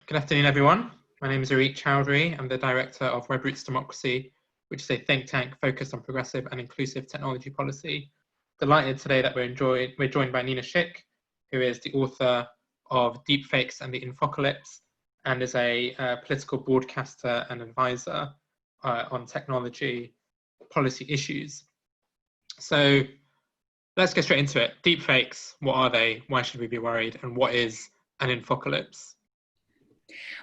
Good afternoon, everyone. My name is Arik Chowdhury. I'm the director of WebRoots Democracy, which is a think tank focused on progressive and inclusive technology policy. Delighted today that we're joined by Nina Schick, who is the author of Deepfakes and the Infocalypse, and is a political broadcaster and advisor on technology policy issues. So let's get straight into it. Deepfakes, what are they? Why should we be worried? And what is an Infocalypse?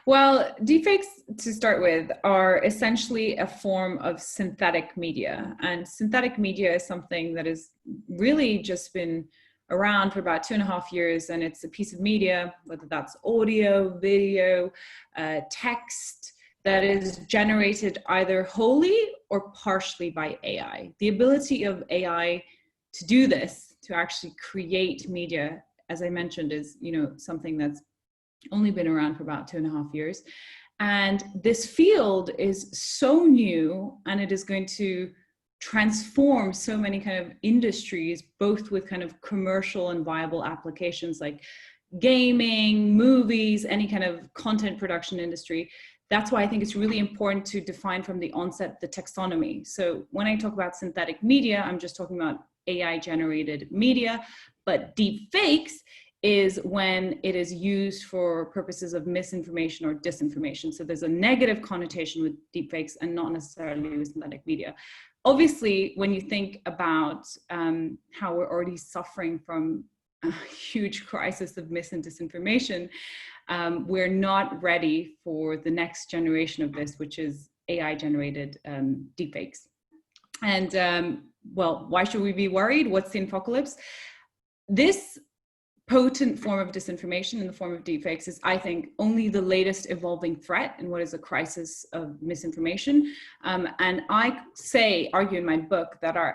Well, deepfakes, to start with, are essentially a form of synthetic media. And synthetic media is something that has really just been around for about 2.5 years. And it's a piece of media, whether that's audio, video, text, that is generated either wholly or partially by AI. The ability of AI to do this, to actually create media, as I mentioned, is something that's only been around for about 2.5 years. And this field is so new, and it is going to transform so many kind of industries, both with kind of commercial and viable applications like gaming, movies, any kind of content production industry. That's why I think it's really important to define from the onset the taxonomy. So when I talk about synthetic media, I'm just talking about AI generated media, but deep fakes is when it is used for purposes of misinformation or disinformation. So there's a negative connotation with deepfakes and not necessarily with synthetic media. Obviously, when you think about how we're already suffering from a huge crisis of mis and disinformation, we're not ready for the next generation of this, which is AI-generated deepfakes. And well, why should we be worried? What's the Infocalypse? This potent form of disinformation in the form of deepfakes is, I think, only the latest evolving threat in what is a crisis of misinformation. And I argue in my book that our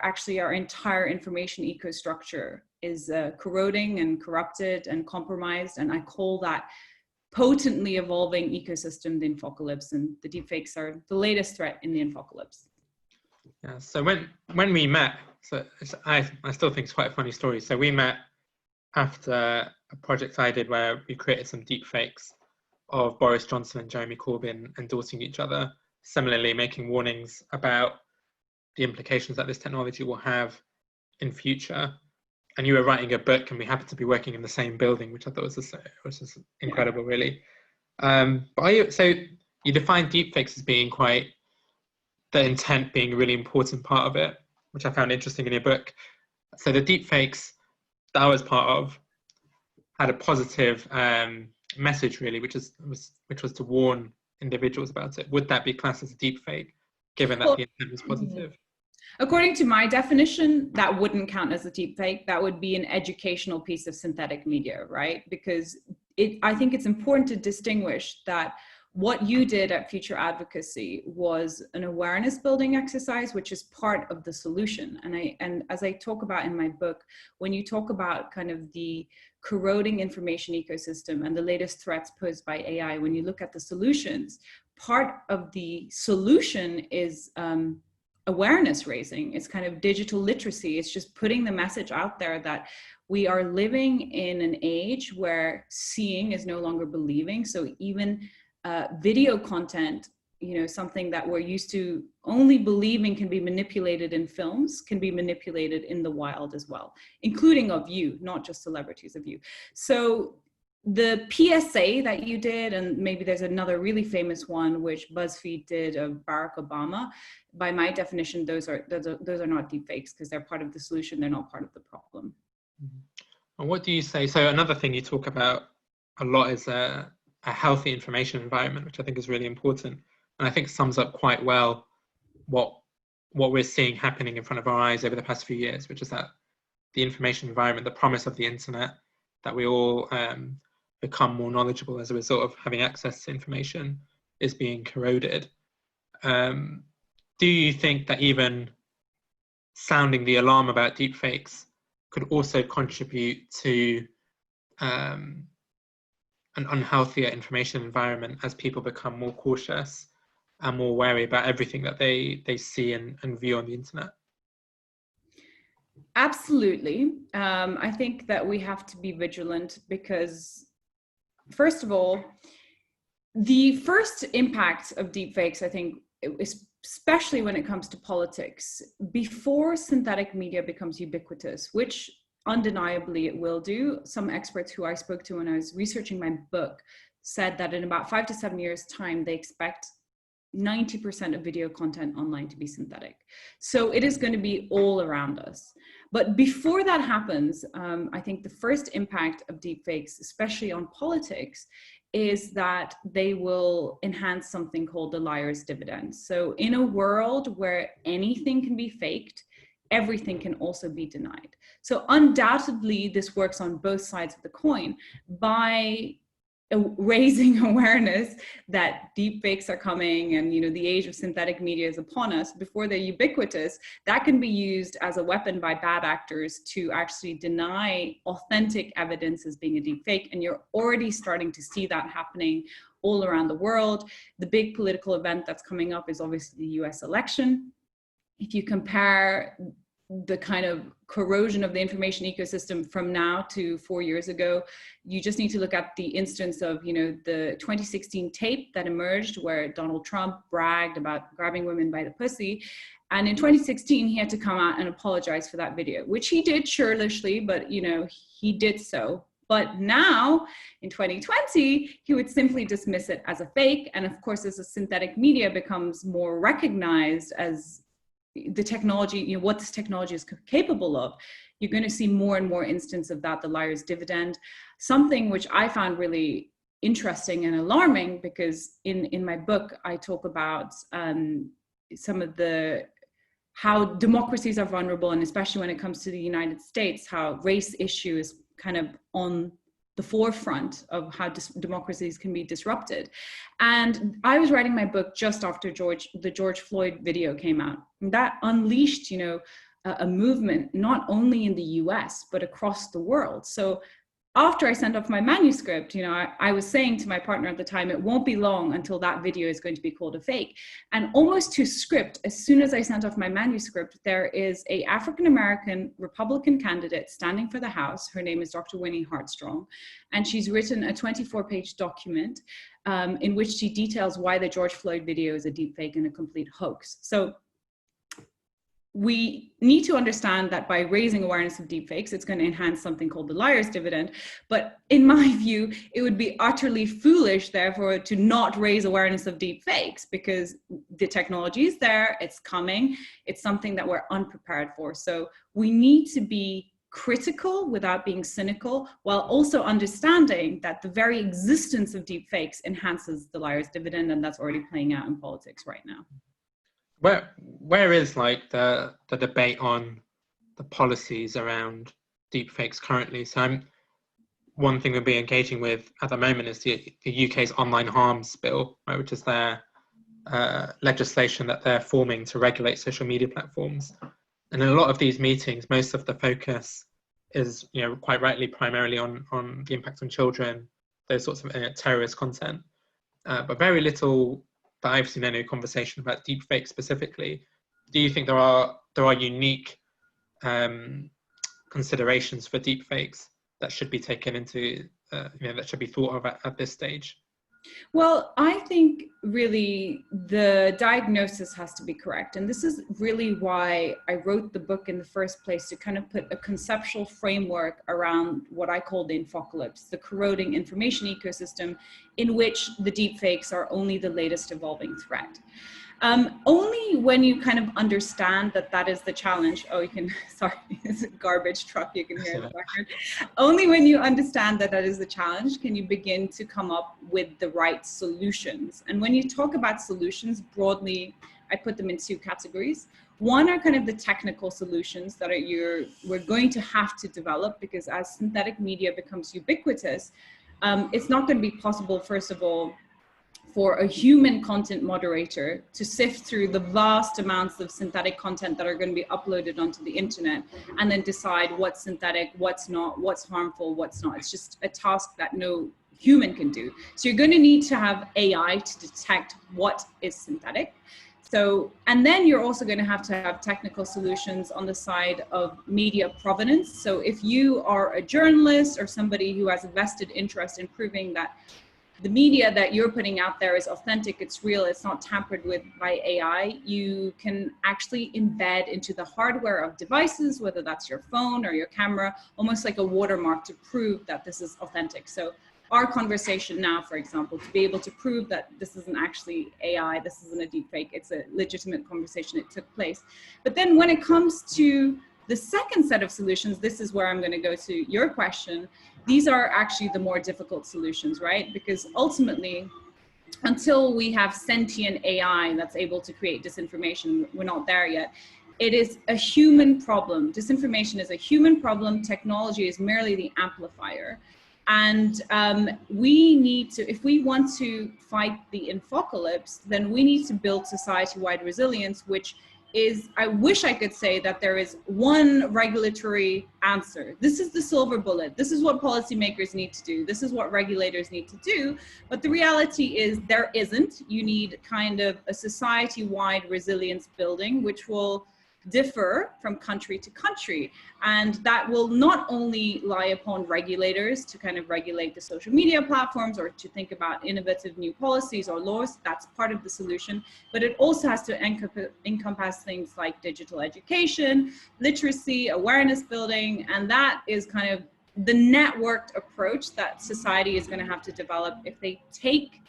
entire information ecostructure is corroding and corrupted and compromised. And I call that potently evolving ecosystem the Infocalypse, and the deepfakes are the latest threat in the Infocalypse. Yeah, so when we met, so I still think it's quite a funny story. So we met after a project I did where we created some deepfakes of Boris Johnson and Jeremy Corbyn endorsing each other, similarly making warnings about the implications that this technology will have in future. And you were writing a book, and we happened to be working in the same building, which I thought was just incredible, really. So you define deepfakes as being the intent being a really important part of it, which I found interesting in your book. So the deepfakes that I was part of had a positive message, really, which was to warn individuals about it. Would that be classed as a deepfake, given that the intent was positive? According to my definition, that wouldn't count as a deepfake. That would be an educational piece of synthetic media, right? Because I think it's important to distinguish that what you did at Future Advocacy was an awareness building exercise, which is part of the solution. And as I talk about in my book, when you talk about kind of the corroding information ecosystem and the latest threats posed by AI, when you look at the solutions, part of the solution is awareness raising. It's kind of digital literacy. It's just putting the message out there that we are living in an age where seeing is no longer believing. So even video content, something that we're used to only believing can be manipulated in films, can be manipulated in the wild as well, including of you, not just celebrities, of you. So the PSA that you did, and maybe there's another really famous one which BuzzFeed did of Barack Obama, by my definition, those are not deepfakes, because they're part of the solution, they're not part of the problem. And what do you say? So another thing you talk about a lot is a healthy information environment, which I think is really important, and I think sums up quite well what we're seeing happening in front of our eyes over the past few years, which is that the information environment, the promise of the internet, that we all become more knowledgeable as a result of having access to information, is being corroded. Do you think that even sounding the alarm about deepfakes could also contribute to an unhealthier information environment as people become more cautious and more wary about everything that they see and view on the internet? Absolutely. I think that we have to be vigilant because, first of all, The first impact of deepfakes, I think, especially when it comes to politics, before synthetic media becomes ubiquitous, which undeniably it will do. Some experts who I spoke to when I was researching my book said that in about 5 to 7 years' time, they expect 90% of video content online to be synthetic. So it is going to be all around us. But before that happens, I think the first impact of deepfakes, especially on politics, is that they will enhance something called the liar's dividend. So in a world where anything can be faked, everything can also be denied. So undoubtedly, this works on both sides of the coin by raising awareness that deepfakes are coming and, you know, the age of synthetic media is upon us. Before they're ubiquitous, that can be used as a weapon by bad actors to actually deny authentic evidence as being a deepfake. And you're already starting to see that happening all around the world. The big political event that's coming up is obviously the US election. If you compare the kind of corrosion of the information ecosystem from now to 4 years ago, you just need to look at the instance of, you know, the 2016 tape that emerged where Donald Trump bragged about grabbing women by the pussy. And in 2016, he had to come out and apologize for that video, which he did churlishly, but, you know, he did so. But now in 2020, he would simply dismiss it as a fake. And of course, as a synthetic media becomes more recognized as the technology, you know, what this technology is capable of, you're going to see more and more instances of that, the liar's dividend. Something which I found really interesting and alarming, because in my book, I talk about some of how democracies are vulnerable, and especially when it comes to the United States, how race issue is kind of on the forefront of how democracies can be disrupted. And I was writing my book just after the George Floyd video came out. And that unleashed, you know, a movement, not only in the US, but across the world. So after I sent off my manuscript, you know, I was saying to my partner at the time, it won't be long until that video is going to be called a fake. And almost to script, as soon as I sent off my manuscript, there is a African-American Republican candidate standing for the House. Her name is Dr. Winnie Hartstrong. And she's written a 24-page document in which she details why the George Floyd video is a deepfake and a complete hoax. So we need to understand that by raising awareness of deepfakes, it's going to enhance something called the liar's dividend. But in my view, it would be utterly foolish, therefore, to not raise awareness of deepfakes, because the technology is there, it's coming, it's something that we're unprepared for. So we need to be critical without being cynical, while also understanding that the very existence of deepfakes enhances the liar's dividend, and that's already playing out in politics right now. Where is like the debate on the policies around deepfakes currently? So one thing we'll be engaging with at the moment is the UK's online harms bill, right, which is their legislation that they're forming to regulate social media platforms. And in a lot of these meetings, most of the focus is, you know, quite rightly primarily on the impact on children, those sorts of terrorist content, but very little that I've seen any conversation about deepfakes specifically. Do you think there are unique considerations for deepfakes that should be taken into, you know, that should be thought of at this stage? Well, I think really the diagnosis has to be correct. And this is really why I wrote the book in the first place, to kind of put a conceptual framework around what I call the infocalypse, the corroding information ecosystem in which the deepfakes are only the latest evolving threat. Only when you kind of understand that that is the challenge. Oh, you can, sorry, it's a garbage truck, you can hear in the background. Only when you understand that that is the challenge can you begin to come up with the right solutions. And when you talk about solutions broadly, I put them in two categories. One are kind of the technical solutions that we're going to have to develop, because as synthetic media becomes ubiquitous, it's not going to be possible, first of all, for a human content moderator to sift through the vast amounts of synthetic content that are going to be uploaded onto the internet and then decide what's synthetic, what's not, what's harmful, what's not. It's just a task that no human can do. So you're going to need to have AI to detect what is synthetic. So, and then you're also going to have technical solutions on the side of media provenance. So if you are a journalist or somebody who has a vested interest in proving that the media that you're putting out there is authentic, it's real, it's not tampered with by AI, you can actually embed into the hardware of devices, whether that's your phone or your camera, almost like a watermark to prove that this is authentic. So our conversation now, for example, to be able to prove that this isn't actually AI, this isn't a deepfake, it's a legitimate conversation, it took place. But then when it comes to the second set of solutions, this is where I'm going to go to your question. These are actually the more difficult solutions, right? Because ultimately, until we have sentient AI that's able to create disinformation, we're not there yet. It is a human problem. Disinformation is a human problem. Technology is merely the amplifier. And we need to, if we want to fight the infocalypse, then we need to build society-wide resilience, which is, I wish I could say that there is one regulatory answer. This is the silver bullet. This is what policymakers need to do. This is what regulators need to do. But the reality is there isn't. You need kind of a society-wide resilience building, which will differ from country to country. And that will not only lie upon regulators to kind of regulate the social media platforms or to think about innovative new policies or laws, that's part of the solution, but it also has to encompass things like digital education, literacy, awareness building, and that is kind of the networked approach that society is going to have to develop if they take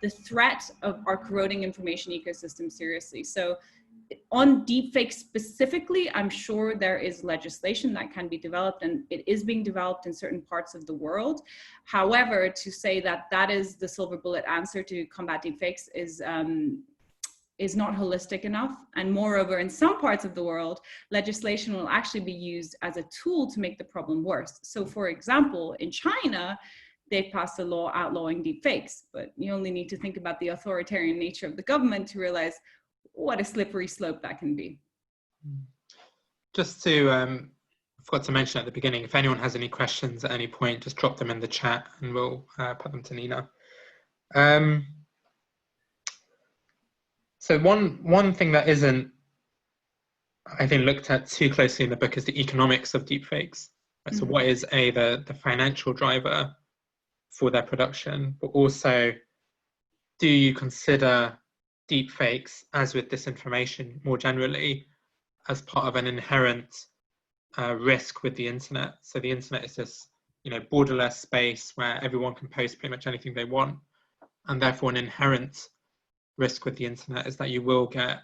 the threat of our corroding information ecosystem seriously. So on deepfakes specifically, I'm sure there is legislation that can be developed, and it is being developed in certain parts of the world. However, to say that that is the silver bullet answer to combat deepfakes is not holistic enough. And moreover, in some parts of the world, legislation will actually be used as a tool to make the problem worse. So for example, in China, they've passed a law outlawing deepfakes, but you only need to think about the authoritarian nature of the government to realize what a slippery slope that can be. Just to, I forgot to mention at the beginning, if anyone has any questions at any point, just drop them in the chat and we'll put them to Nina. So one thing that isn't, I think, looked at too closely in the book is the economics of deepfakes. Right? So what is the financial driver for their production, but also do you consider deepfakes, as with disinformation more generally, as part of an inherent risk with the internet? So the internet is this, borderless space where everyone can post pretty much anything they want, and therefore an inherent risk with the internet is that you will get,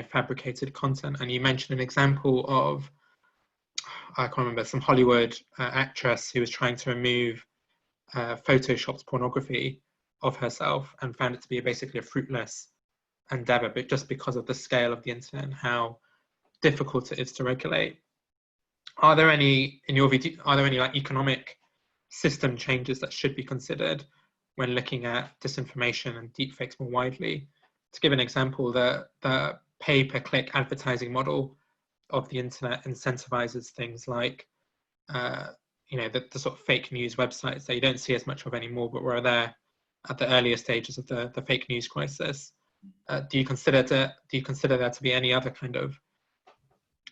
fabricated content. And you mentioned an example of, I can't remember, some Hollywood actress who was trying to remove photoshopped pornography of herself and found it to be basically a fruitless endeavor, but just because of the scale of the internet and how difficult it is to regulate. Are there any, in your view, like economic system changes that should be considered when looking at disinformation and deepfakes more widely? To give an example, the pay-per-click advertising model of the internet incentivizes things like the sort of fake news websites that you don't see as much of anymore, but were there at the earlier stages of the fake news crisis. Do you consider there to be any other kind of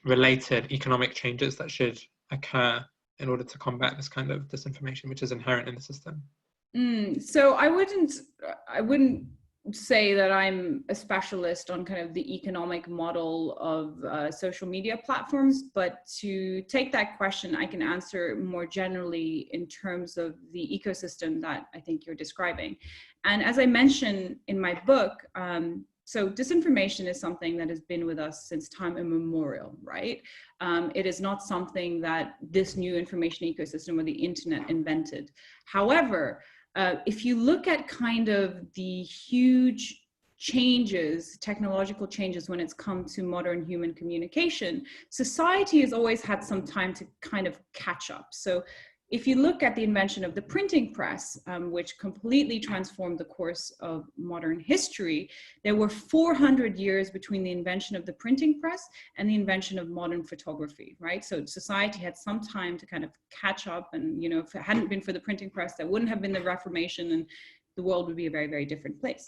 related economic changes that should occur in order to combat this kind of disinformation, which is inherent in the system? So I wouldn't say that I'm a specialist on kind of the economic model of social media platforms, but to take that question, I can answer more generally in terms of the ecosystem that I think you're describing. And as I mentioned in my book, so disinformation is something that has been with us since time immemorial, right? It is not something that this new information ecosystem or the internet invented. However, if you look at kind of the huge changes, technological changes when it's come to modern human communication, society has always had some time to kind of catch up. So if you look at the invention of the printing press, which completely transformed the course of modern history, there were 400 years between the invention of the printing press and the invention of modern photography, right? So society had some time to kind of catch up, and if it hadn't been for the printing press, there wouldn't have been the Reformation, and the world would be a very, very different place.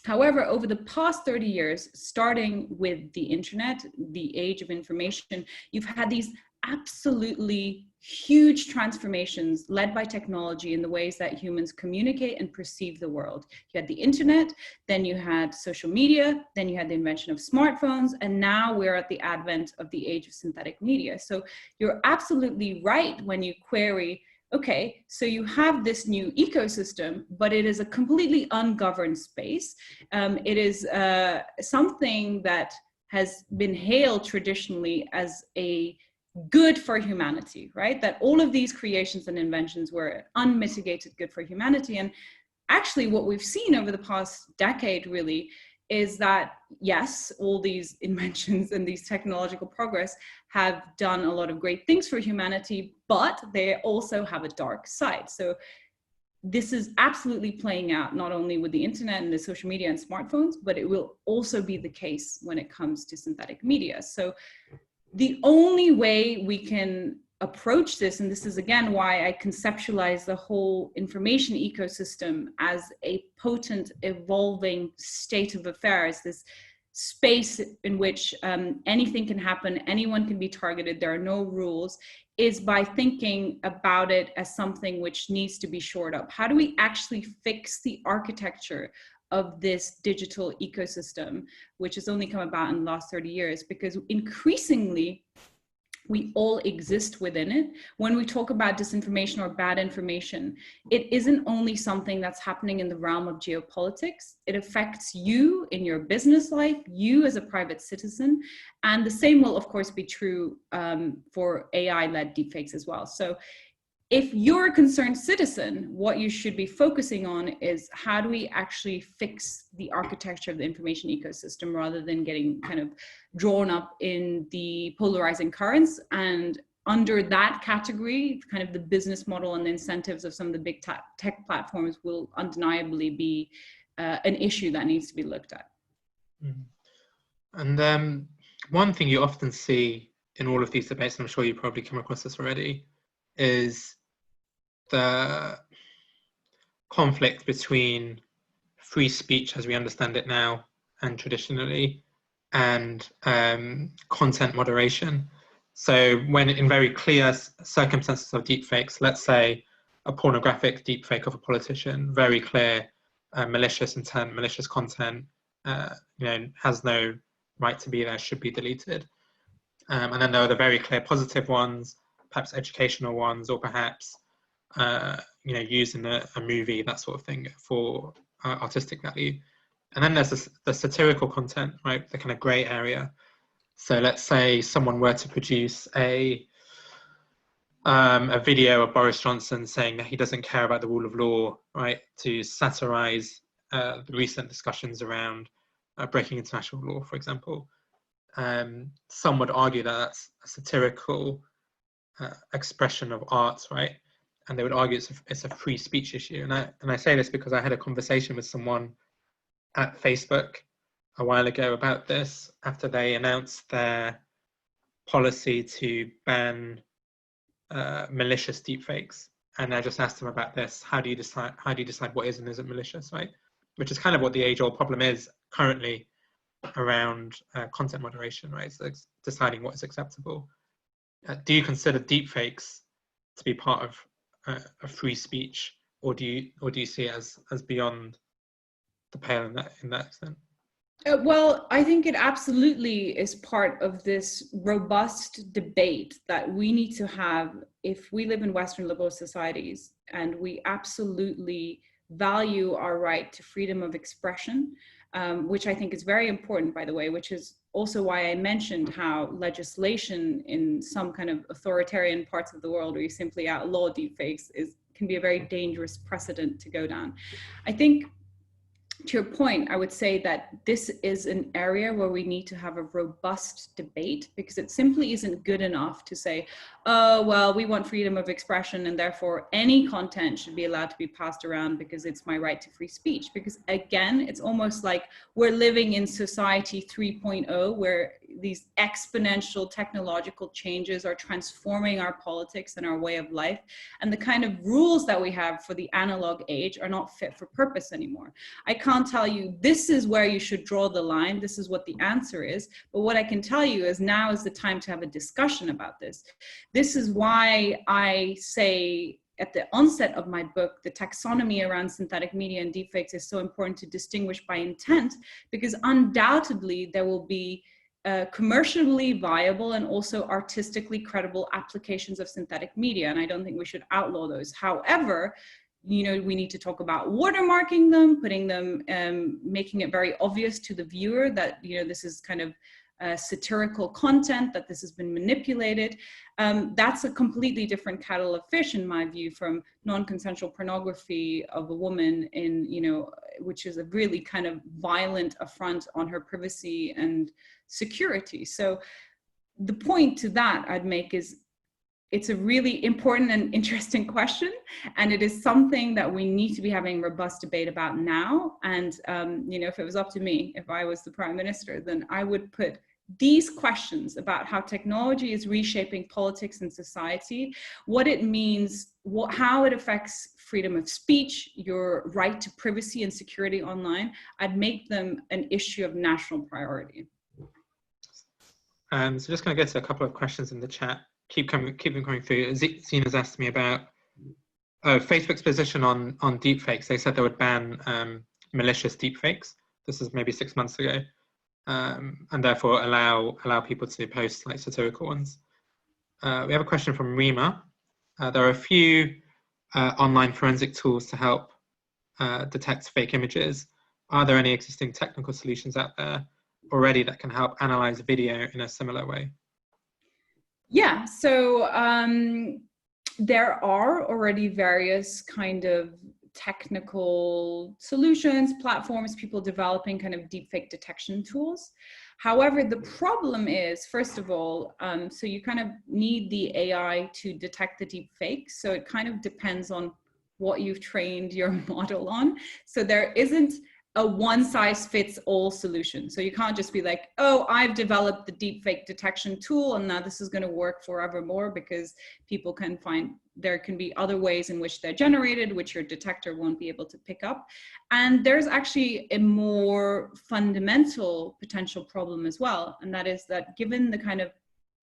However, over the past 30 years, starting with the internet, the age of information, you've had these absolutely huge transformations led by technology in the ways that humans communicate and perceive the world. You had the internet, then you had social media, then you had the invention of smartphones, and now we're at the advent of the age of synthetic media. So you're absolutely right when you query, okay, so you have this new ecosystem, but it is a completely ungoverned space. It is something that has been hailed traditionally as a good for humanity, right? That all of these creations and inventions were unmitigated good for humanity. And actually what we've seen over the past decade really is that, yes, all these inventions and these technological progress have done a lot of great things for humanity, but they also have a dark side. So this is absolutely playing out not only with the internet and the social media and smartphones, but it will also be the case when it comes to synthetic media. So the only way we can approach this, and this is again why I conceptualize the whole information ecosystem as a potent, evolving state of affairs, this space in which anything can happen, anyone can be targeted, there are no rules, is by thinking about it as something which needs to be shored up. How do we actually fix the architecture of this digital ecosystem, which has only come about in the last 30 years? Because increasingly, we all exist within it. When we talk about disinformation or bad information, it isn't only something that's happening in the realm of geopolitics. It affects you in your business life, you as a private citizen, and the same will of course be true for AI-led deepfakes as well. So if you're a concerned citizen, what you should be focusing on is how do we actually fix the architecture of the information ecosystem rather than getting kind of drawn up in the polarizing currents. And under that category, kind of the business model and the incentives of some of the big tech platforms will undeniably be an issue that needs to be looked at. And one thing you often see in all of these debates, and I'm sure you probably come across this already, is the conflict between free speech as we understand it now and traditionally, and content moderation. So when in very clear circumstances of deepfakes, let's say a pornographic deepfake of a politician, very clear malicious intent, malicious content, has no right to be there, should be deleted. And then there are the very clear positive ones, perhaps educational ones, or perhaps used in a movie, that sort of thing, for artistic value. And then there's the satirical content, right? The kind of grey area. So let's say someone were to produce a video of Boris Johnson saying that he doesn't care about the rule of law, right? To satirize the recent discussions around breaking international law, for example. Some would argue that that's a satirical expression of art, right? And they would argue it's a free speech issue. And I say this because I had a conversation with someone at Facebook a while ago about this after they announced their policy to ban malicious deepfakes. And I just asked them about this. How do you decide what is and isn't malicious, right? Which is kind of what the age-old problem is currently around content moderation, right? So it's deciding what is acceptable. Do you consider deepfakes to be part of a free speech, or do you see it as beyond the pale in that extent? Well, I think it absolutely is part of this robust debate that we need to have if we live in Western liberal societies, and we absolutely value our right to freedom of expression, which I think is very important, by the way, which is also why I mentioned how legislation in some kind of authoritarian parts of the world where you simply outlaw deepfakes can be a very dangerous precedent to go down. I think, to your point, I would say that this is an area where we need to have a robust debate, because it simply isn't good enough to say, oh, well, we want freedom of expression and therefore any content should be allowed to be passed around because it's my right to free speech. Because again, it's almost like we're living in society 3.0 where these exponential technological changes are transforming our politics and our way of life, and the kind of rules that we have for the analog age are not fit for purpose anymore. I can't tell you this is where you should draw the line, this is what the answer is, but what I can tell you is now is the time to have a discussion about this. This is why I say at the onset of my book, the taxonomy around synthetic media and deepfakes is so important to distinguish by intent, because undoubtedly there will be commercially viable and also artistically credible applications of synthetic media. And I don't think we should outlaw those. However, you know, we need to talk about watermarking them, putting them, making it very obvious to the viewer that, you know, this is kind of satirical content, that this has been manipulated. That's a completely different kettle of fish, in my view, from non-consensual pornography of a woman in, you know, which is a really kind of violent affront on her privacy and security. So the point to that I'd make is it's a really important and interesting question, and it is something that we need to be having robust debate about now. And you know, if it was up to me, if I was the Prime Minister, then I would put these questions about how technology is reshaping politics and society, what it means, how it affects freedom of speech, your right to privacy and security online. I'd make them an issue of national priority. So just going to get to a couple of questions in the chat. Keep them coming through. Zena's asked me about Facebook's position on deepfakes. They said they would ban malicious deepfakes. This is maybe 6 months ago, and therefore allow people to post like satirical ones. We have a question from Rima. There are a few online forensic tools to help detect fake images. Are there any existing technical solutions out there already that can help analyze video in a similar way? Yeah, so there are already various kind of technical solutions, platforms, people developing kind of deepfake detection tools. However, the problem is, first of all, so you kind of need the AI to detect the deepfake. So it kind of depends on what you've trained your model on. So there isn't a one-size-fits-all solution. So you can't just be like, oh, I've developed the deepfake detection tool and now this is going to work forevermore, because people can find there can be other ways in which they're generated, which your detector won't be able to pick up. And there's actually a more fundamental potential problem as well. And that is that given the kind of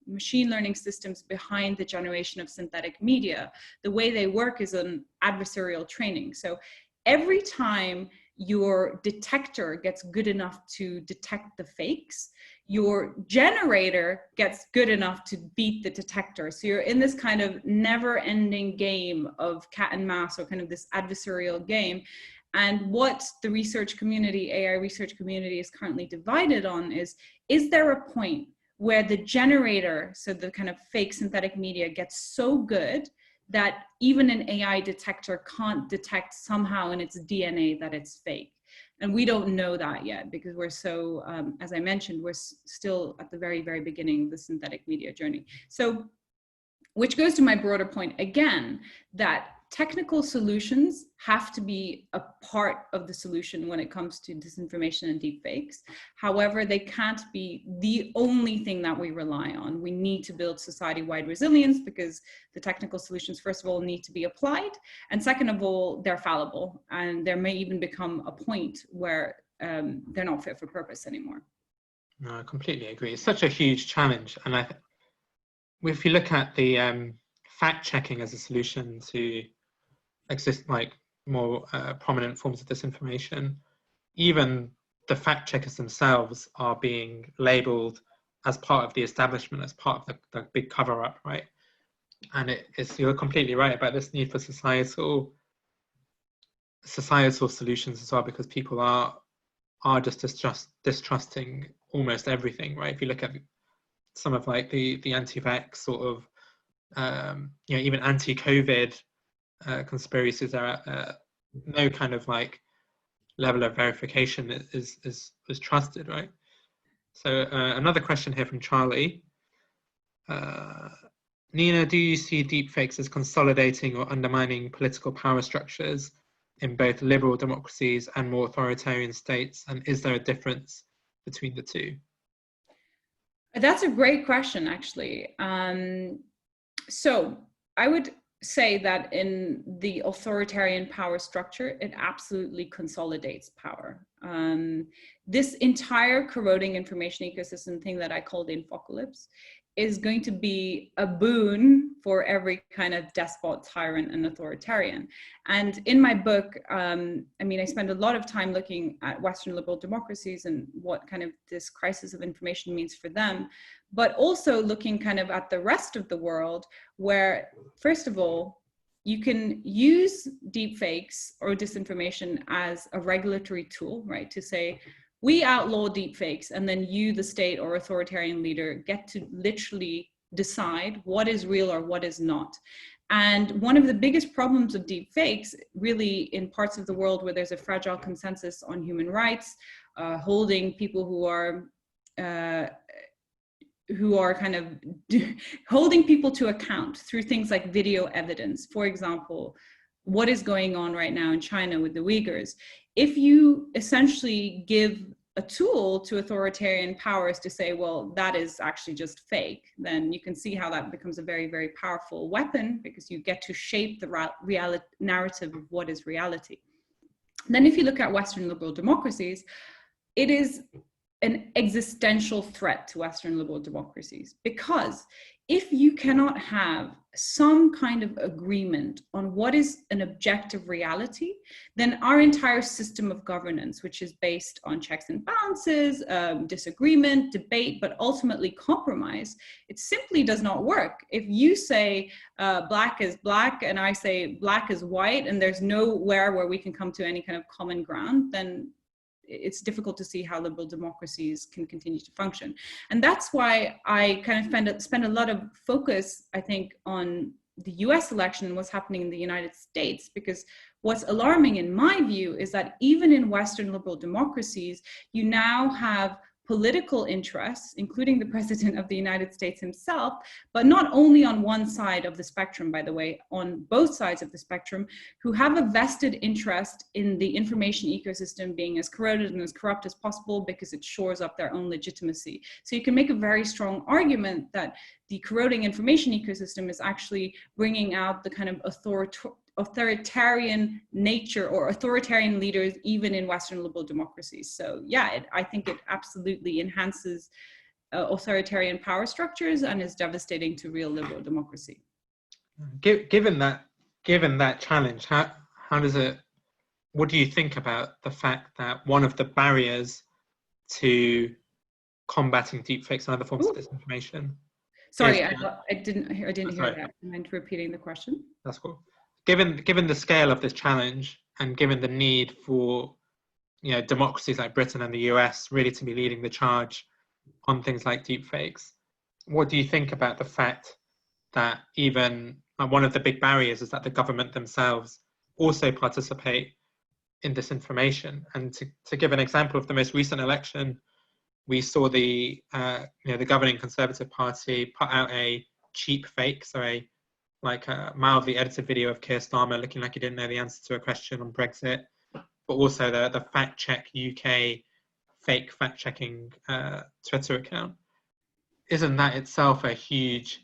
machine learning systems behind the generation of synthetic media, the way they work is an adversarial training. So every time your detector gets good enough to detect the fakes, your generator gets good enough to beat the detector. So you're in this kind of never-ending game of cat and mouse, or kind of this adversarial game. And what the research community, AI research community, is currently divided on is there a point where the generator, so the kind of fake synthetic media, gets so good that even an AI detector can't detect somehow in its DNA that it's fake? And we don't know that yet, because we're so, as I mentioned, we're still at the very, very beginning of the synthetic media journey. So, which goes to my broader point again, that technical solutions have to be a part of the solution when it comes to disinformation and deepfakes. However, they can't be the only thing that we rely on. We need to build society-wide resilience, because the technical solutions, first of all, need to be applied. And second of all, they're fallible. And there may even become a point where they're not fit for purpose anymore. No, I completely agree. It's such a huge challenge. And if you look at the fact-checking as a solution to exist, like more prominent forms of disinformation, even the fact checkers themselves are being labeled as part of the establishment, as part of the big cover-up, right? And you're completely right about this need for societal solutions as well, because people are just distrusting almost everything, right? If you look at some of like the anti-vax sort of you know, even anti-COVID conspiracies are no kind of like level of verification is trusted, right? So another question here from Charlie. Nina, do you see deepfakes as consolidating or undermining political power structures in both liberal democracies and more authoritarian states? And is there a difference between the two? That's a great question, actually. So I would say that in the authoritarian power structure, it absolutely consolidates power. This entire corroding information ecosystem thing that I call the infocalypse is going to be a boon for every kind of despot, tyrant, and authoritarian. And in my book, I mean, I spend a lot of time looking at Western liberal democracies and what kind of this crisis of information means for them, but also looking kind of at the rest of the world where, first of all, you can use deepfakes or disinformation as a regulatory tool, right? To say, we outlaw deepfakes, and then you, the state or authoritarian leader, get to literally decide what is real or what is not. And one of the biggest problems of deepfakes, really in parts of the world where there's a fragile consensus on human rights, holding people who are kind of holding people to account through things like video evidence. For example, what is going on right now in China with the Uyghurs? If you essentially give a tool to authoritarian powers to say, well, that is actually just fake, then you can see how that becomes a very, very powerful weapon, because you get to shape the narrative of what is reality. Then if you look at Western liberal democracies, it is an existential threat to Western liberal democracies, because if you cannot have some kind of agreement on what is an objective reality, then our entire system of governance, which is based on checks and balances, disagreement, debate, but ultimately compromise, it simply does not work. If you say black is black and I say black is white, and there's nowhere where we can come to any kind of common ground, then it's difficult to see how liberal democracies can continue to function. And that's why I kind of spend a lot of focus, I think, on the US election and what's happening in the United States, because what's alarming in my view is that even in Western liberal democracies, you now have political interests, including the president of the United States himself, but not only on one side of the spectrum, by the way, on both sides of the spectrum, who have a vested interest in the information ecosystem being as corroded and as corrupt as possible because it shores up their own legitimacy. So you can make a very strong argument that the corroding information ecosystem is actually bringing out the kind of authoritarian nature or authoritarian leaders even in Western liberal democracies. So yeah, I think it absolutely enhances authoritarian power structures and is devastating to real liberal democracy. Given that challenge, how does it? What do you think about the fact that one of the barriers to combating deepfakes and other forms of disinformation? Sorry, I didn't hear that. I meant repeating the question. That's cool. Given the scale of this challenge, and given the need for democracies like Britain and the US really to be leading the charge on things like deepfakes, what do you think about the fact that even one of the big barriers is that the government themselves also participate in disinformation? And to give an example of the most recent election, we saw the governing Conservative Party put out a cheap fake, so a mildly edited video of Keir Starmer looking like he didn't know the answer to a question on Brexit, but also the Fact Check UK fake fact-checking Twitter account. Isn't that itself a huge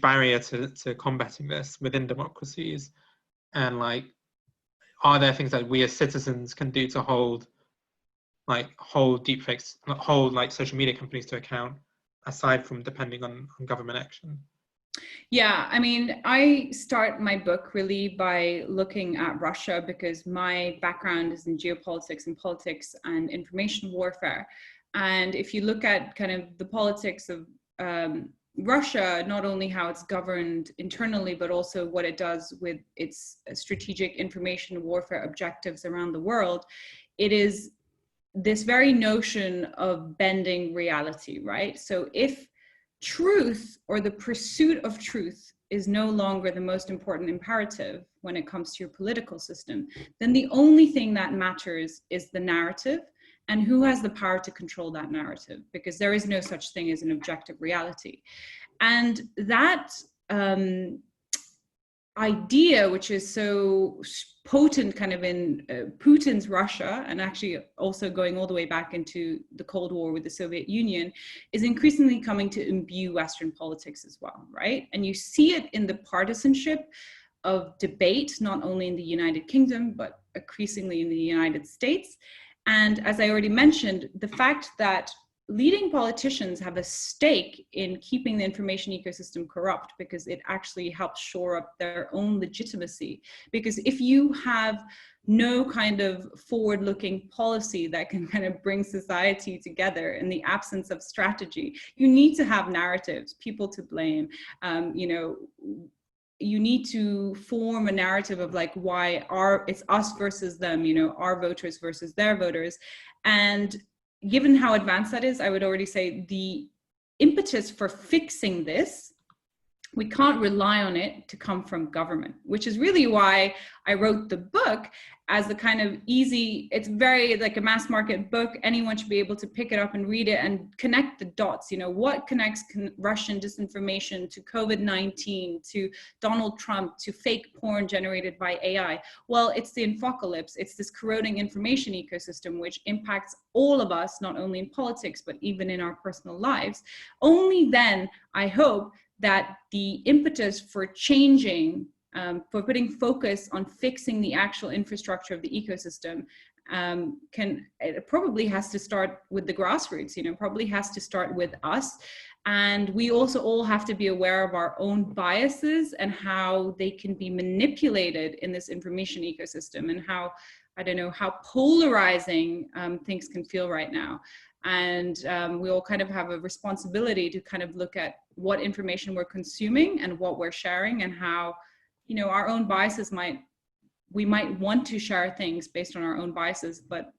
barrier to combating this within democracies? And are there things that we as citizens can do to hold deepfakes, hold social media companies to account, aside from depending on government action? Yeah, I mean, I start my book really by looking at Russia, because my background is in geopolitics and politics and information warfare. And if you look at kind of the politics of Russia, not only how it's governed internally, but also what it does with its strategic information warfare objectives around the world, it is this very notion of bending reality, right? So if truth or the pursuit of truth is no longer the most important imperative when it comes to your political system, then the only thing that matters is the narrative and who has the power to control that narrative, because there is no such thing as an objective reality. And that idea, which is so potent kind of in Putin's Russia, and actually also going all the way back into the Cold War with the Soviet Union, is increasingly coming to imbue Western politics as well, right? And you see it in the partisanship of debate, not only in the United Kingdom, but increasingly in the United States. And as I already mentioned, the fact that leading politicians have a stake in keeping the information ecosystem corrupt, because it actually helps shore up their own legitimacy. Because if you have no kind of forward-looking policy that can kind of bring society together in the absence of strategy, you need to have narratives, people to blame, you need to form a narrative of like why it's us versus them, our voters versus their voters. And given how advanced that is, I would already say the impetus for fixing this, we can't rely on it to come from government, which is really why I wrote the book as a kind of easy, it's very like a mass market book. Anyone should be able to pick it up and read it and connect the dots. What connects Russian disinformation to COVID-19, to Donald Trump, to fake porn generated by AI? Well, it's the infocalypse. It's this corroding information ecosystem, which impacts all of us, not only in politics, but even in our personal lives. Only then, I hope, that the impetus for changing, for putting focus on fixing the actual infrastructure of the ecosystem, it probably has to start with the grassroots, probably has to start with us. And we also all have to be aware of our own biases and how they can be manipulated in this information ecosystem, and how, I don't know, how polarizing things can feel right now. And we all kind of have a responsibility to kind of look at what information we're consuming and what we're sharing, and how, our own biases we might want to share things based on our own biases. But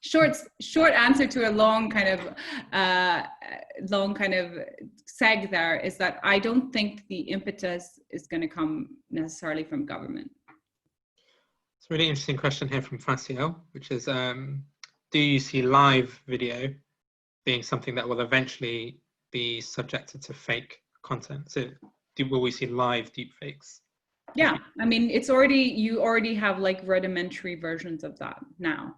short answer to a long kind of seg there is that I don't think the impetus is going to come necessarily from government. It's a really interesting question here from Faciel, which is, do you see live video being something that will eventually be subjected to fake content? So will we see live deepfakes? Yeah, I mean, you already have like rudimentary versions of that now,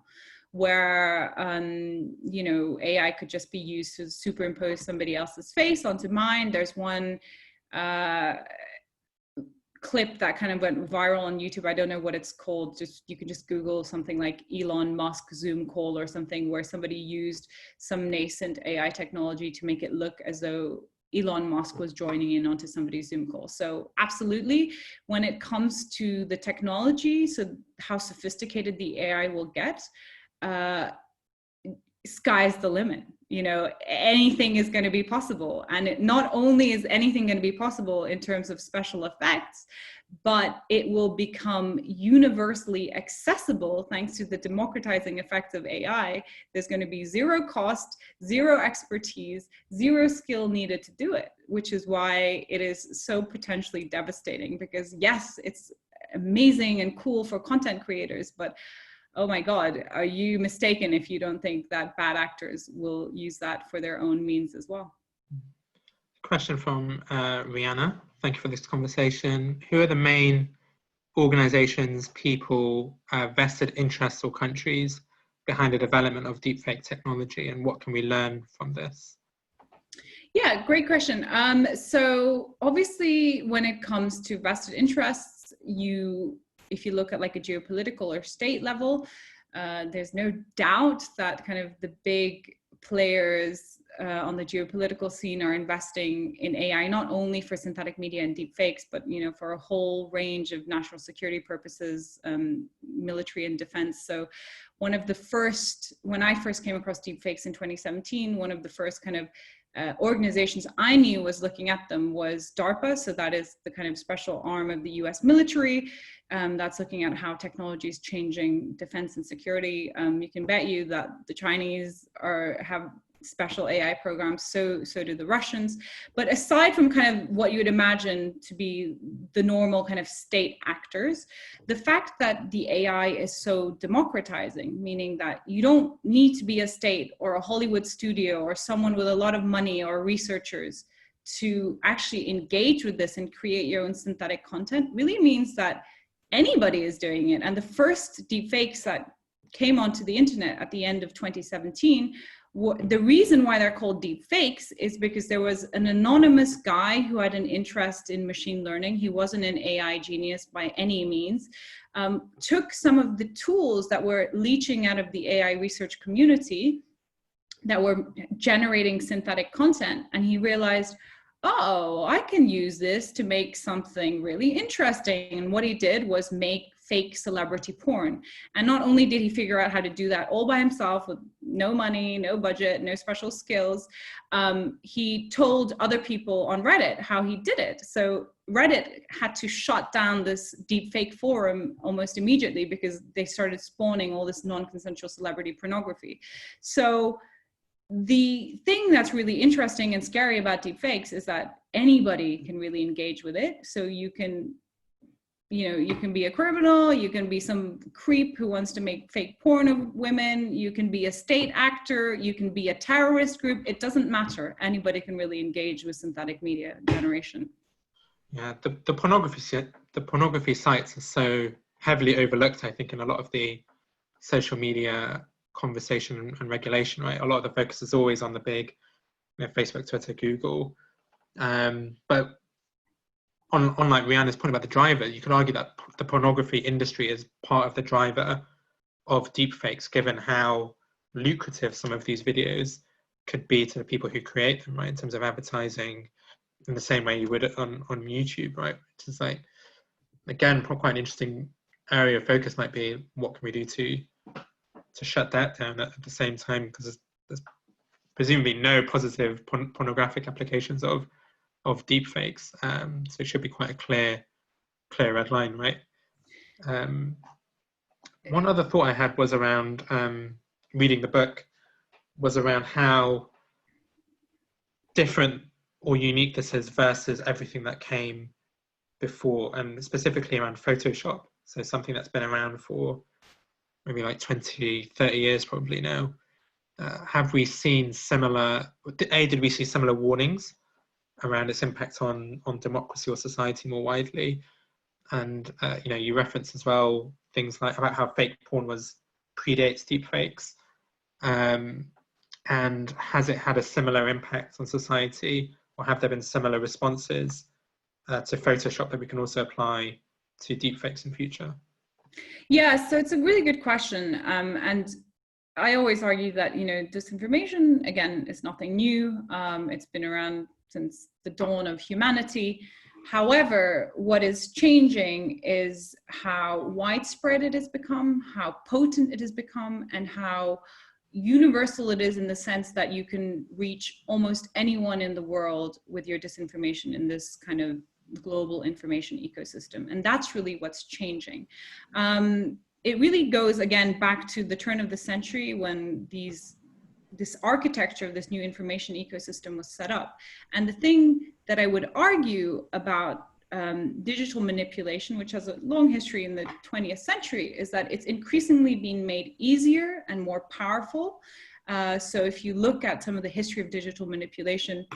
where, AI could just be used to superimpose somebody else's face onto mine. There's one clip that kind of went viral on YouTube. I don't know what it's called. You can just Google something like Elon Musk Zoom call or something, where somebody used some nascent AI technology to make it look as though Elon Musk was joining in onto somebody's Zoom call. So absolutely, when it comes to the technology, so how sophisticated the AI will get, sky's the limit. Anything is going to be possible. And not only is anything going to be possible in terms of special effects, but it will become universally accessible thanks to the democratizing effects of AI. There's going to be zero cost, zero expertise, zero skill needed to do it, which is why it is so potentially devastating. Because yes, it's amazing and cool for content creators, but oh my God, are you mistaken if you don't think that bad actors will use that for their own means as well? Question from Rihanna. Thank you for this conversation. Who are the main organizations, people, vested interests or countries behind the development of deepfake technology, and what can we learn from this? Yeah, great question. So obviously when it comes to vested interests, if you look at like a geopolitical or state level, there's no doubt that kind of the big players on the geopolitical scene are investing in AI, not only for synthetic media and deepfakes, but for a whole range of national security purposes, military and defense. So when I first came across deepfakes in 2017, one of the first kind of organizations I knew was looking at them was DARPA. So that is the kind of special arm of the US military that's looking at how technology is changing defense and security. You can bet you that the Chinese have special AI programs, so do the Russians. But aside from kind of what you would imagine to be the normal kind of state actors, the fact that the AI is so democratizing, meaning that you don't need to be a state or a Hollywood studio or someone with a lot of money or researchers to actually engage with this and create your own synthetic content really means that anybody is doing it. And the first deepfakes that came onto the internet at the end of 2017, the reason why they're called deepfakes is because there was an anonymous guy who had an interest in machine learning. He wasn't an AI genius by any means. Took some of the tools that were leaching out of the AI research community that were generating synthetic content, and he realized, oh, I can use this to make something really interesting. And what he did was make fake celebrity porn. And not only did he figure out how to do that all by himself with no money, no budget, no special skills, he told other people on Reddit how he did it. So Reddit had to shut down this deepfake forum almost immediately because they started spawning all this non-consensual celebrity pornography. So the thing that's really interesting and scary about deepfakes is that anybody can really engage with it. So you can be a criminal, you can be some creep who wants to make fake porn of women, you can be a state actor, you can be a terrorist group. It doesn't matter. Anybody can really engage with synthetic media generation. Yeah, the pornography sites are so heavily overlooked, I think, in a lot of the social media conversation and regulation, right? A lot of the focus is always on the big, Facebook, Twitter, Google. But on like Rihanna's point about the driver, you could argue that the pornography industry is part of the driver of deepfakes, given how lucrative some of these videos could be to the people who create them, right? In terms of advertising, in the same way you would on YouTube, right? Which is like, again, quite an interesting area of focus might be what can we do to shut that down at the same time, because there's presumably no positive pornographic applications of deepfakes. So it should be quite a clear red line, right? One other thought I had was around reading the book, was around how different or unique this is versus everything that came before, and specifically around Photoshop. So something that's been around for maybe like 20, 30 years probably now. Have we seen did we see similar warnings around its impact on democracy or society more widely? And you referenced as well things like about how fake porn predates deepfakes. And has it had a similar impact on society, or have there been similar responses to Photoshop that we can also apply to deepfakes in future? Yeah, so it's a really good question. And I always argue that, disinformation, again, is nothing new. It's been around since the dawn of humanity. However, what is changing is how widespread it has become, how potent it has become, and how universal it is, in the sense that you can reach almost anyone in the world with your disinformation in this kind of global information ecosystem. And that's really what's changing. It really goes, again, back to the turn of the century when this architecture of this new information ecosystem was set up. And the thing that I would argue about digital manipulation, which has a long history in the 20th century, is that it's increasingly being made easier and more powerful. So if you look at some of the history of digital manipulation,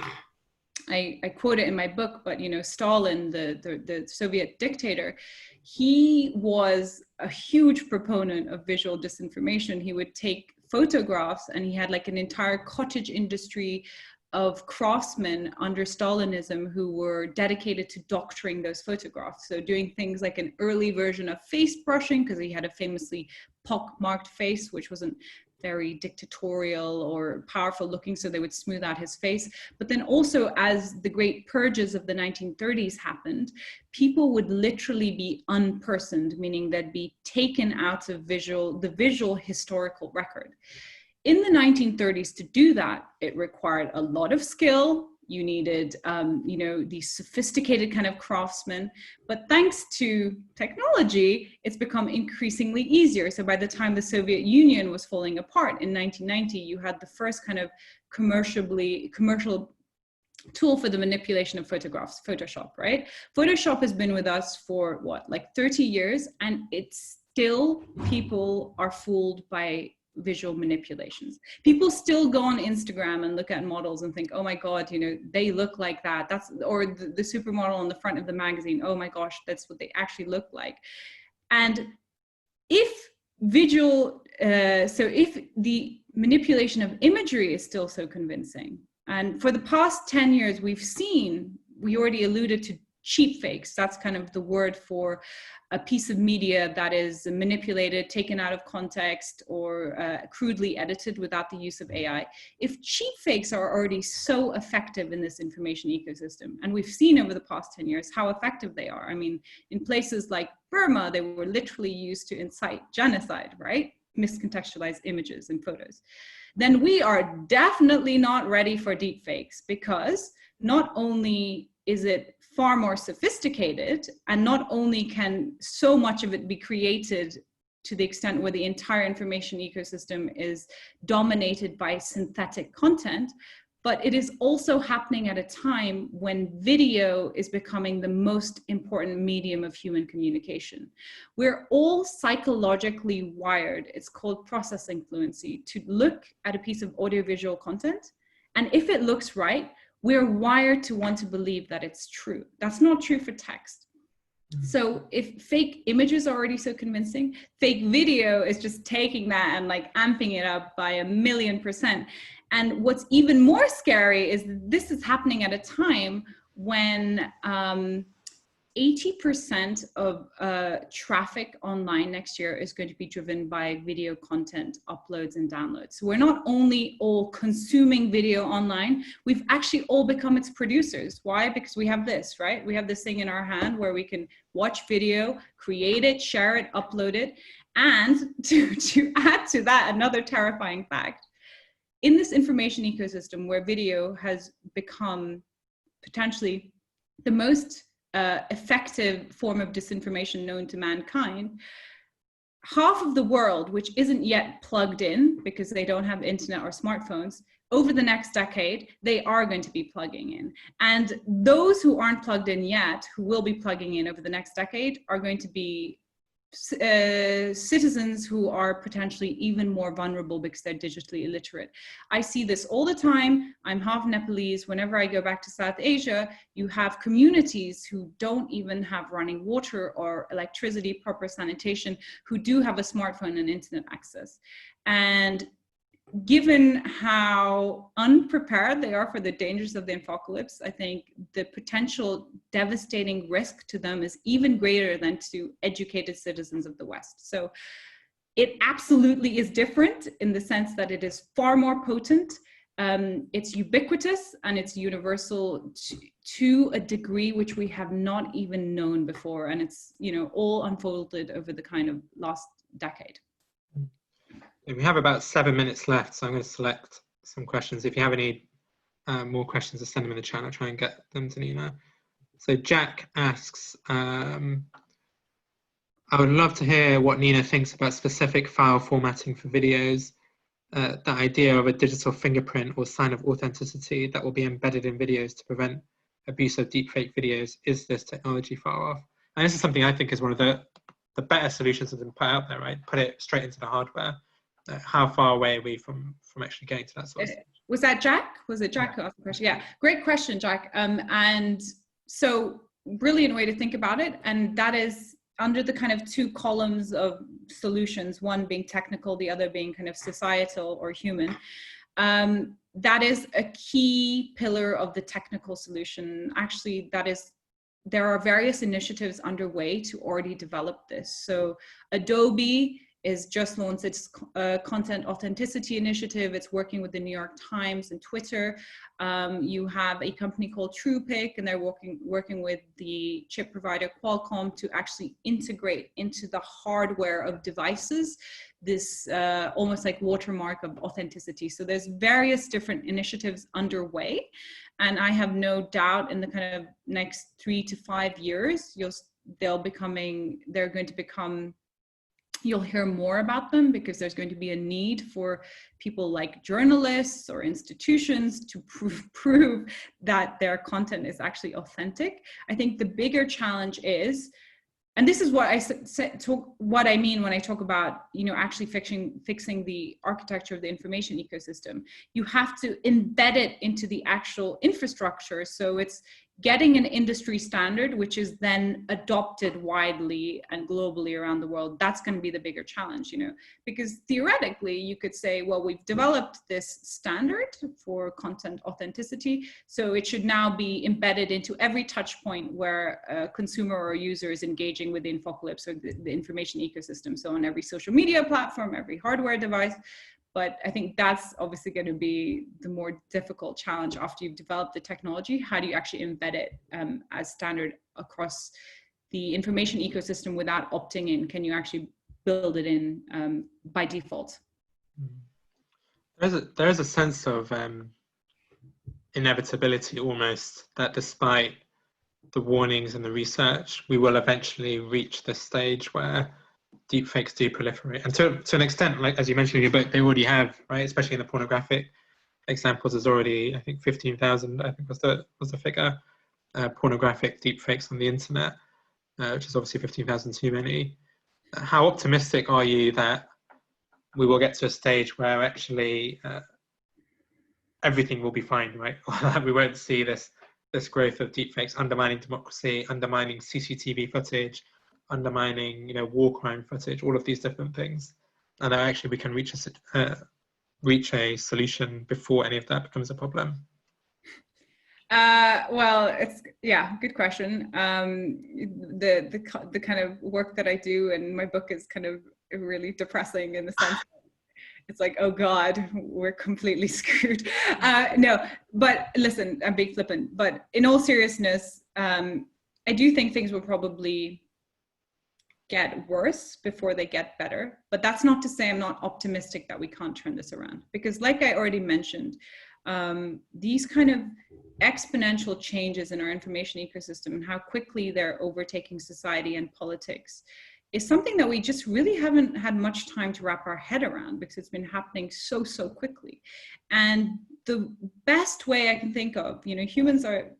I quote it in my book, but Stalin, the Soviet dictator, he was a huge proponent of visual disinformation. He would take photographs, and he had like an entire cottage industry of craftsmen under Stalinism who were dedicated to doctoring those photographs. So doing things like an early version of face brushing, because he had a famously pock-marked face, which wasn't very dictatorial or powerful looking, so they would smooth out his face. But then also, as the great purges of the 1930s happened, people would literally be unpersoned, meaning they'd be taken out of the visual historical record. In the 1930s, to do that, it required a lot of skill. You needed, these sophisticated kind of craftsmen. But thanks to technology, it's become increasingly easier. So by the time the Soviet Union was falling apart in 1990, you had the first kind of commercial tool for the manipulation of photographs, Photoshop, right? Photoshop has been with us for 30 years, and it's still, people are fooled by visual manipulations. People still go on Instagram and look at models and think, oh my God, you know, they look like that. Or the supermodel on the front of the magazine, oh my gosh, that's what they actually look like. And if if the manipulation of imagery is still so convincing, and for the past 10 years, we already alluded to cheap fakes. That's kind of the word for a piece of media that is manipulated, taken out of context, or crudely edited without the use of AI. If cheap fakes are already so effective in this information ecosystem, and we've seen over the past 10 years how effective they are. I mean, in places like Burma, they were literally used to incite genocide, right? Miscontextualized images and photos. Then we are definitely not ready for deep fakes, because not only is it far more sophisticated, and not only can so much of it be created to the extent where the entire information ecosystem is dominated by synthetic content, but it is also happening at a time when video is becoming the most important medium of human communication. We're all psychologically wired, it's called processing fluency, to look at a piece of audiovisual content, and if it looks right, we're wired to want to believe that it's true. That's not true for text. So if fake images are already so convincing, fake video is just taking that and like amping it up by 1,000,000%. And what's even more scary is this is happening at a time when 80% of traffic online next year is going to be driven by video content uploads and downloads. So we're not only all consuming video online, we've actually all become its producers. Why? Because we have this, right? We have this thing in our hand where we can watch video, create it, share it, upload it. And to add to that, another terrifying fact, in this information ecosystem where video has become potentially the most effective form of disinformation known to mankind, half of the world, which isn't yet plugged in because they don't have internet or smartphones, over the next decade, they are going to be plugging in. And those who aren't plugged in yet, who will be plugging in over the next decade, are going to be citizens who are potentially even more vulnerable because they're digitally illiterate. I see this all the time. I'm half Nepalese. Whenever I go back to South Asia, you have communities who don't even have running water or electricity, proper sanitation, who do have a smartphone and internet access. And given how unprepared they are for the dangers of the apocalypse, I think the potential devastating risk to them is even greater than to educated citizens of the West. So it absolutely is different in the sense that it is far more potent. It's ubiquitous and it's universal to a degree which we have not even known before. And it's, you know, all unfolded over the kind of last decade. We have about 7 minutes left, so I'm going to select some questions. If you have any more questions, just send them in the chat. I'll try and get them to Nina. So Jack asks, I would love to hear what Nina thinks about specific file formatting for videos, the idea of a digital fingerprint or sign of authenticity that will be embedded in videos to prevent abuse of deepfake videos. Is this technology far off? And this is something I think is one of the better solutions that have been put out there, right? Put it straight into the hardware. How far away are we from actually getting to that sort of stuff? Was that Jack? Was it Jack who asked the question? Yeah, great question, Jack. And so brilliant way to think about it. And that is under the kind of two columns of solutions, one being technical, the other being kind of societal or human. That is a key pillar of the technical solution. Actually, there are various initiatives underway to already develop this. So Adobe is just launched its content authenticity initiative. It's working with the New York Times and Twitter. You have a company called TruePic, and they're working with the chip provider Qualcomm to actually integrate into the hardware of devices this almost like watermark of authenticity. So there's various different initiatives underway, and I have no doubt in the kind of next 3 to 5 years, they're going to become. You'll hear more about them because there's going to be a need for people like journalists or institutions to prove that their content is actually authentic. I think the bigger challenge is and this is what what I mean when I talk about, you know, actually fixing the architecture of the information ecosystem. You have to embed it into the actual infrastructure, so it's getting an industry standard, which is then adopted widely and globally around the world. That's going to be the bigger challenge, you know, because theoretically you could say, well, we've developed this standard for content authenticity, so it should now be embedded into every touch point where a consumer or a user is engaging with the Infocalypse or the information ecosystem. So on every social media platform, every hardware device. But I think that's obviously going to be the more difficult challenge after you've developed the technology. How do you actually embed it as standard across the information ecosystem without opting in? Can you actually build it in by default? There is a sense of inevitability almost, that despite the warnings and the research, we will eventually reach this stage where deepfakes do proliferate, and to an extent, like as you mentioned in your book, they already have, right? Especially in the pornographic examples, there's already, I think 15,000, I think was the figure, pornographic deepfakes on the internet, which is obviously 15,000 too many. How optimistic are you that we will get to a stage where actually everything will be fine, right? We won't see this growth of deepfakes undermining democracy, undermining CCTV footage, undermining, you know, war crime footage, all of these different things, and actually we can reach a solution before any of that becomes a problem? Well, it's, yeah, good question. The kind of work that I do and my book is kind of really depressing in the sense that it's like, oh God, we're completely screwed. No, but listen, I'm being flippant, but in all seriousness, I do think things will probably get worse before they get better. But that's not to say I'm not optimistic that we can't turn this around, because like I already mentioned, these kind of exponential changes in our information ecosystem and how quickly they're overtaking society and politics is something that we just really haven't had much time to wrap our head around, because it's been happening so quickly. And the best way I can think of, you know, humans are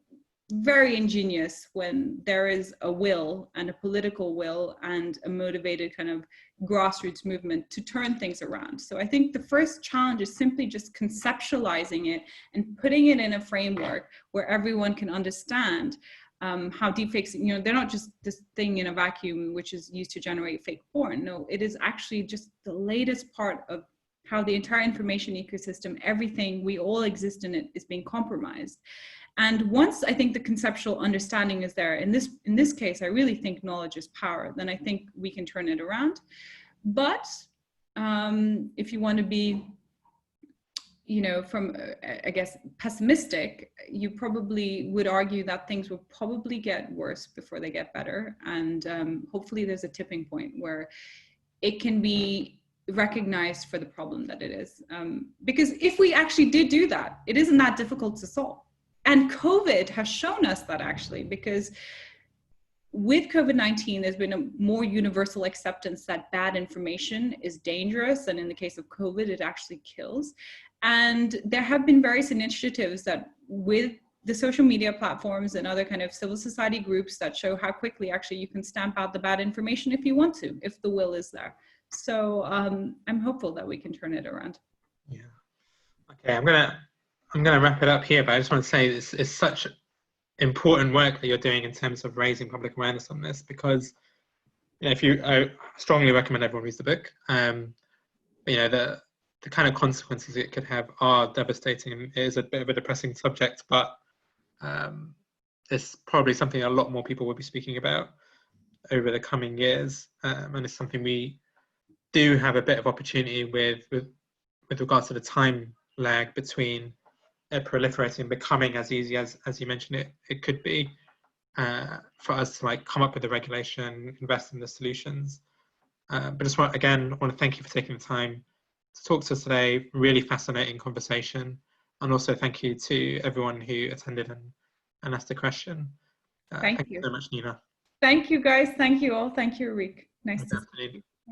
very ingenious when there is a will, and a political will, and a motivated kind of grassroots movement to turn things around. So I think the first challenge is simply just conceptualizing it and putting it in a framework where everyone can understand how deepfakes, you know, they're not just this thing in a vacuum which is used to generate fake porn. No, it is actually just the latest part of how the entire information ecosystem, everything, we all exist in it, is being compromised. And once I think the conceptual understanding is there, in this case, I really think knowledge is power, then I think we can turn it around. But if you want to be, you know, from, I guess, pessimistic, you probably would argue that things will probably get worse before they get better. And hopefully there's a tipping point where it can be recognized for the problem that it is. Because if we actually did do that, it isn't that difficult to solve. And COVID has shown us that, actually, because with COVID-19, there's been a more universal acceptance that bad information is dangerous. And in the case of COVID, it actually kills. And there have been various initiatives that, with the social media platforms and other kind of civil society groups, that show how quickly actually you can stamp out the bad information if you want to, if the will is there. So I'm hopeful that we can turn it around. Yeah. Okay, I'm gonna wrap it up here, but I just want to say this is such important work that you're doing in terms of raising public awareness on this, because, you know, I strongly recommend everyone reads the book. You know, the kind of consequences it could have are devastating, and it is a bit of a depressing subject, but it's probably something a lot more people will be speaking about over the coming years, and it's something we do have a bit of opportunity with regards to the time lag between it proliferating and becoming as easy as you mentioned it could be, for us to like come up with the regulation, invest in the solutions. But just want to thank you for taking the time to talk to us today. Really fascinating conversation, and also thank you to everyone who attended and asked a question. Thank you so much, Nina. Thank you, guys. Thank you all. Thank you, Rick. Nice to see you.